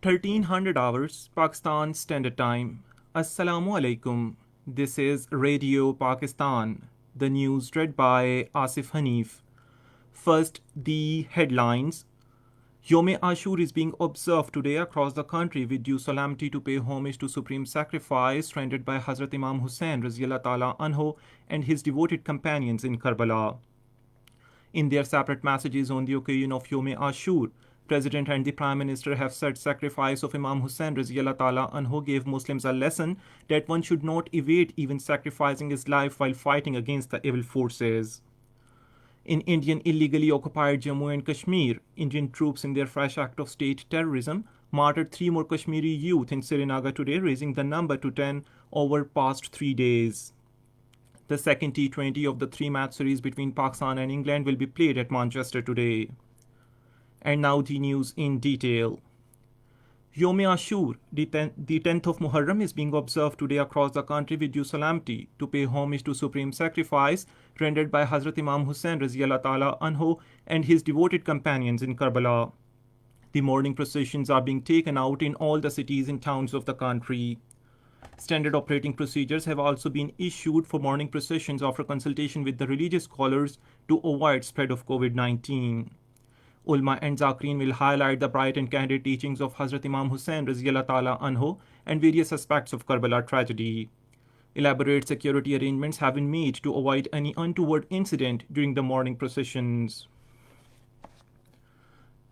1300 hours Pakistan Standard Time. Assalamu alaikum. This is Radio Pakistan. The news read by Asif Hanif. First, the headlines. Yom Ashur is being observed today across the country with due solemnity to pay homage to supreme sacrifice rendered by Hazrat Imam Hussain Raziyallahu Ta'ala Anhu and his devoted companions in Karbala. In their separate messages on the occasion of Yom Ashur, President and the Prime Minister have said sacrifice of Imam Hussain Raziyallahu Ta'ala Anhu gave Muslims a lesson that one should not evade even sacrificing his life while fighting against the evil forces. In Indian illegally occupied Jammu and Kashmir, Indian troops in their fresh act of state terrorism martyred 3 more Kashmiri youth in Srinagar today, raising the number to 10 over past 3 days. The second T20 of the 3-match series between Pakistan and England will be played at Manchester today. And now the news in detail. Yom Ashur, the 10th of Muharram, is being observed today across the country with due solemnity to pay homage to supreme sacrifice rendered by Hazrat Imam Hussain Raziyallahu Ta'ala Anhu and his devoted companions in Karbala. The morning processions are being taken out in all the cities and towns of the country. Standard operating procedures have also been issued for morning processions after consultation with the religious scholars to avoid spread of COVID-19. Ulma and Zakrin will highlight the bright and candid teachings of Hazrat Imam Hussain Raziyallahu Ta'ala Anhu and various aspects of Karbala tragedy. Elaborate security arrangements have been made to avoid any untoward incident during the morning processions.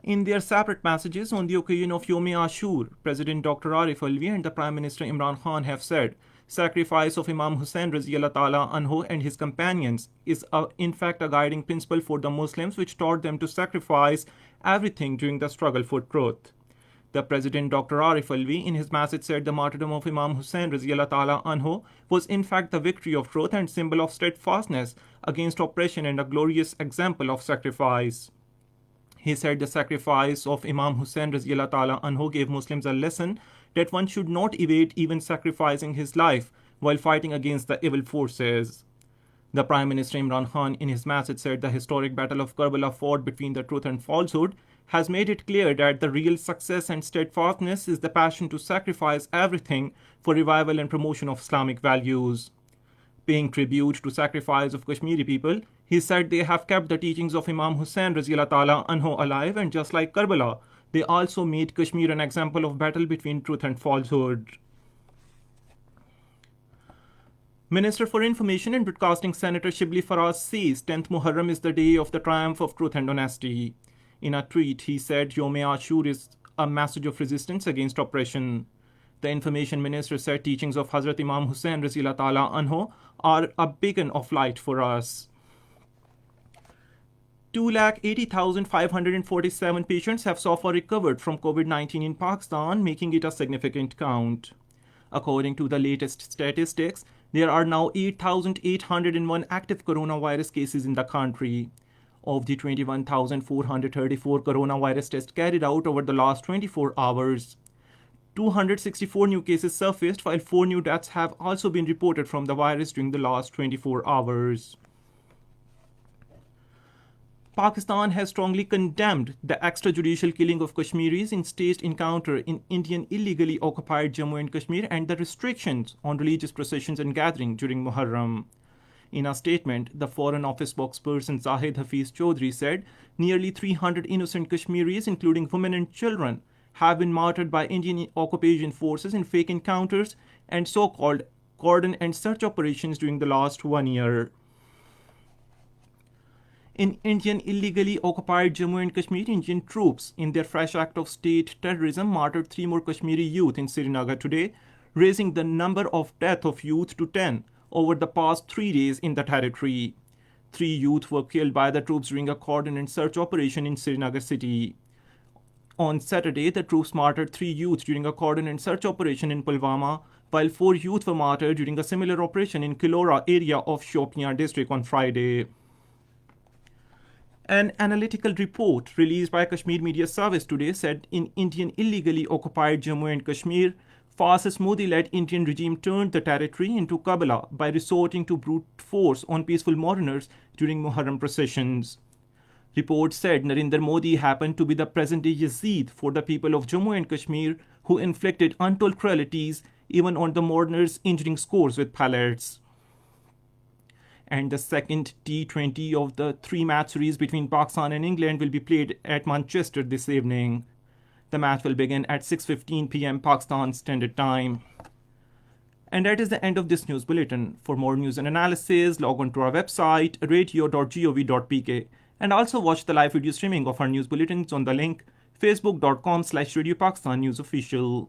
In their separate messages on the occasion of Yom Ashur, President Dr. Arif Alvi and the Prime Minister Imran Khan have said sacrifice of Imam Hussain Raziyallahu Ta'ala Anhu and his companions is in fact a guiding principle for the Muslims, which taught them to sacrifice everything during the struggle for truth. The President Dr. Arif Alvi in his message said the martyrdom of Imam Hussain Raziyallahu Ta'ala Anhu was in fact the victory of truth and symbol of steadfastness against oppression and a glorious example of sacrifice. He said the sacrifice of Imam Hussain Raziyallahu Ta'ala Anhu gave Muslims a lesson that one should not evade even sacrificing his life while fighting against the evil forces. The Prime Minister Imran Khan in his message said the historic battle of Karbala fought between the truth and falsehood has made it clear that the real success and steadfastness is the passion to sacrifice everything for revival and promotion of Islamic values. Paying tribute to sacrifice of Kashmiri people, he said they have kept the teachings of Imam Hussain Raziyallahu Ta'ala Anhu alive, and just like Karbala, they also made Kashmir an example of battle between truth and falsehood. Minister for Information and Broadcasting Senator Shibli Faraz says 10th Muharram is the day of the triumph of truth and honesty. In a tweet, he said Yom Ashur is a message of resistance against oppression. The Information Minister said teachings of Hazrat Imam Hussain Raziyallahu Ta'ala Anhu are a beacon of light for us. 280,547 patients have so far recovered from COVID-19 in Pakistan, making it a significant count. According to the latest statistics, there are now 8,801 active coronavirus cases in the country. Of the 21,434 coronavirus tests carried out over the last 24 hours, 264 new cases surfaced, while 4 new deaths have also been reported from the virus during the last 24 hours. Pakistan has strongly condemned the extrajudicial killing of Kashmiris in staged encounter in Indian illegally occupied Jammu and Kashmir and the restrictions on religious processions and gathering during Muharram. In a statement, the Foreign Office spokesperson Zahid Hafiz Chaudhry said nearly 300 innocent Kashmiris, including women and children, have been martyred by Indian occupation forces in fake encounters and so-called cordon and search operations during the last 1 year. In Indian illegally occupied Jammu and Kashmir, Indian troops in their fresh act of state terrorism martyred 3 more Kashmiri youth in Srinagar today, raising the number of deaths of youth to 10 over the past 3 days in the territory. 3 youth were killed by the troops during a cordon and search operation in Srinagar city. On Saturday, the troops martyred 3 youth during a cordon and search operation in Pulwama, while 4 youth were martyred during a similar operation in Kilora area of Shopian district on Friday. An analytical report released by Kashmir Media Service today said in Indian illegally occupied Jammu and Kashmir, fascist Modi-led Indian regime turned the territory into Karbala by resorting to brute force on peaceful mourners during Muharram processions. Reports said Narendra Modi happened to be the present-day Yazid for the people of Jammu and Kashmir, who inflicted untold cruelties even on the mourners, injuring scores with pallets. And the second T20 of the three-match series between Pakistan and England will be played at Manchester this evening. The match will begin at 6:15 p.m. Pakistan Standard Time. And that is the end of this news bulletin. For more news and analysis, log on to our website radio.gov.pk and also watch the live video streaming of our news bulletins on the link facebook.com/Radio Pakistan News Official.